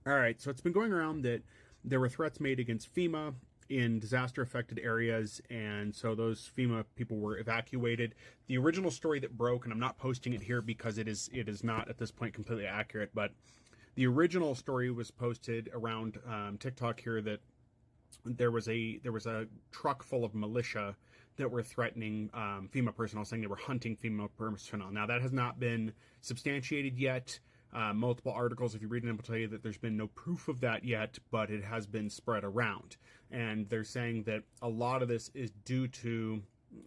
All right, so it's been going around that there were threats made against FEMA in disaster affected areas, and so those FEMA people were evacuated. The original story that broke, and I'm not posting it here because it is not at this point completely accurate, but the original story was posted around TikTok here that there was a truck full of militia that were threatening FEMA personnel, saying they were hunting FEMA personnel. Now that has not been substantiated yet. Multiple articles, if you read them, will tell you that there's been no proof of that yet, but it has been spread around. And they're saying that a lot of this is due to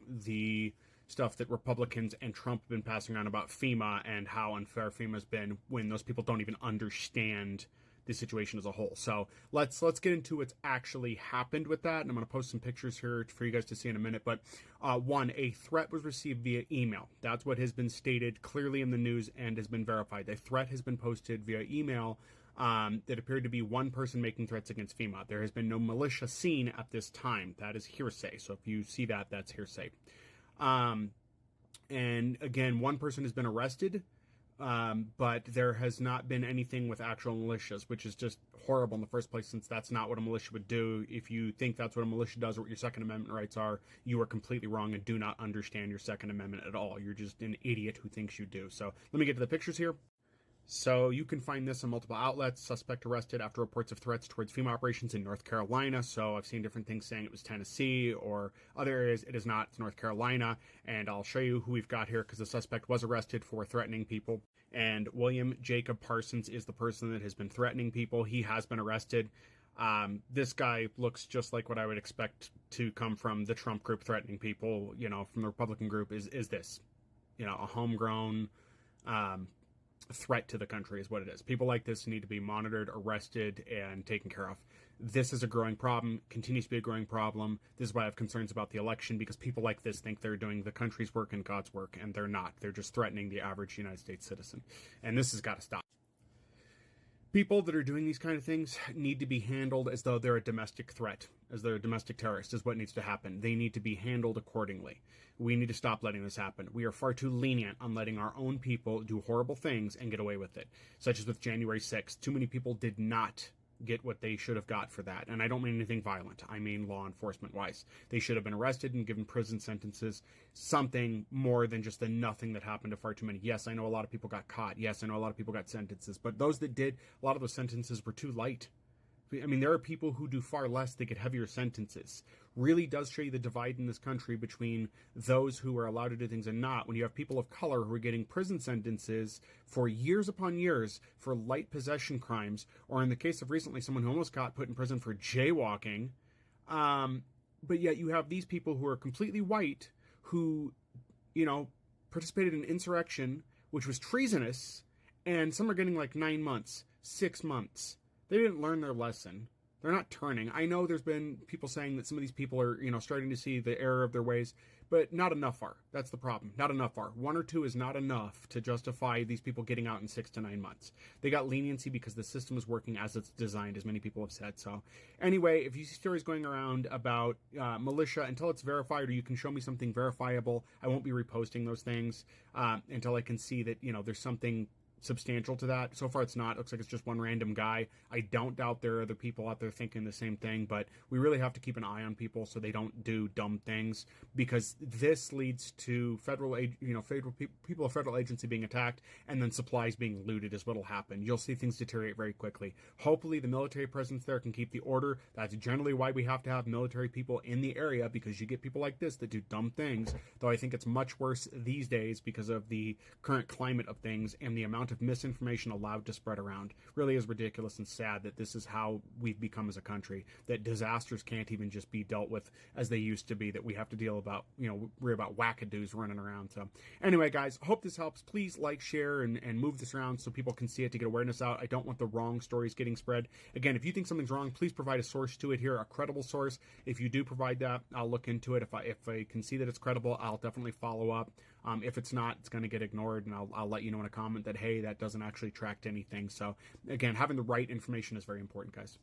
the stuff that Republicans and Trump have been passing around about FEMA and how unfair FEMA's been when those people don't even understand the situation as a whole. So let's get into what's actually happened with that, and I'm going to post some pictures here for you guys to see in a minute. But one, a threat was received via email. That's what has been stated clearly in the news and has been verified. A threat has been posted via email that appeared to be one person making threats against FEMA. There has been no militia seen at this time. That is hearsay. So if you see that, that's hearsay. And again, one person has been arrested. But there has not been anything with actual militias, which is just horrible in the first place, since that's not what a militia would do. If you think that's what a militia does or what your Second Amendment rights are, you are completely wrong and do not understand your Second Amendment at all. You're just an idiot who thinks you do. So let me get to the pictures here. So you can find this on multiple outlets. Suspect arrested after reports of threats towards FEMA operations in North Carolina. So I've seen different things saying it was Tennessee or other areas. It is not. It's North Carolina. And I'll show you who we've got here because the suspect was arrested for threatening people. And William Jacob Parsons is the person that has been threatening people. He has been arrested. This guy looks just like what I would expect to come from the Trump group threatening people, from the Republican group is this, a homegrown, threat to the country is what it is. People like this need to be monitored, arrested, and taken care of. This is a growing problem, continues to be a growing problem. This is why I have concerns about the election, because people like this think they're doing the country's work and God's work, and they're not. They're just threatening the average United States citizen. And this has got to stop. People that are doing these kind of things need to be handled as though they're a domestic threat, as they're a domestic terrorist, is what needs to happen. They need to be handled accordingly. We need to stop letting this happen. We are far too lenient on letting our own people do horrible things and get away with it, such as with January 6th. Too many people did not get what they should have got for that. And I don't mean anything violent. I mean law enforcement wise. They should have been arrested and given prison sentences, something more than just the nothing that happened to far too many. Yes, I know a lot of people got caught. Yes, I know a lot of people got sentences, but those that did, a lot of those sentences were too light. I mean, there are people who do far less that get heavier sentences. Really does show you the divide in this country between those who are allowed to do things and not. When you have people of color who are getting prison sentences for years upon years for light possession crimes, or in the case of recently, someone who almost got put in prison for jaywalking. But yet you have these people who are completely white who, participated in insurrection, which was treasonous, and some are getting like 9 months, 6 months. They didn't learn their lesson. They're not turning. I know there's been people saying that some of these people are, starting to see the error of their ways, but not enough are. That's the problem. Not enough are. 1 or 2 is not enough to justify these people getting out in 6 to 9 months. They got leniency because the system is working as it's designed, as many people have said. So anyway, if you see stories going around about militia, until it's verified or you can show me something verifiable, I won't be reposting those things until I can see that, there's something substantial to that. So far it's not. It looks like it's just one random guy. I don't doubt there are other people out there thinking the same thing, but we really have to keep an eye on people so they don't do dumb things, because this leads to federal people of federal agency being attacked, and then supplies being looted is what'll happen. You'll see things deteriorate very quickly. Hopefully the military presence there can keep the order. That's generally why we have to have military people in the area, because you get people like this that do dumb things, though I think it's much worse these days because of the current climate of things, and the amount of misinformation allowed to spread around really is ridiculous and sad that this is how we've become as a country, that disasters can't even just be dealt with as they used to be, that we have to deal about, worry about wackadoos running around. So anyway, guys, hope this helps. Please like, share, and move this around so people can see it to get awareness out. I don't want the wrong stories getting spread. Again, if you think something's wrong, please provide a source to it here, a credible source. If you do provide that, I'll look into it. If I can see that it's credible, I'll definitely follow up. If it's not, it's going to get ignored, and I'll let you know in a comment that, hey, that doesn't actually track to anything. So again, having the right information is very important, guys.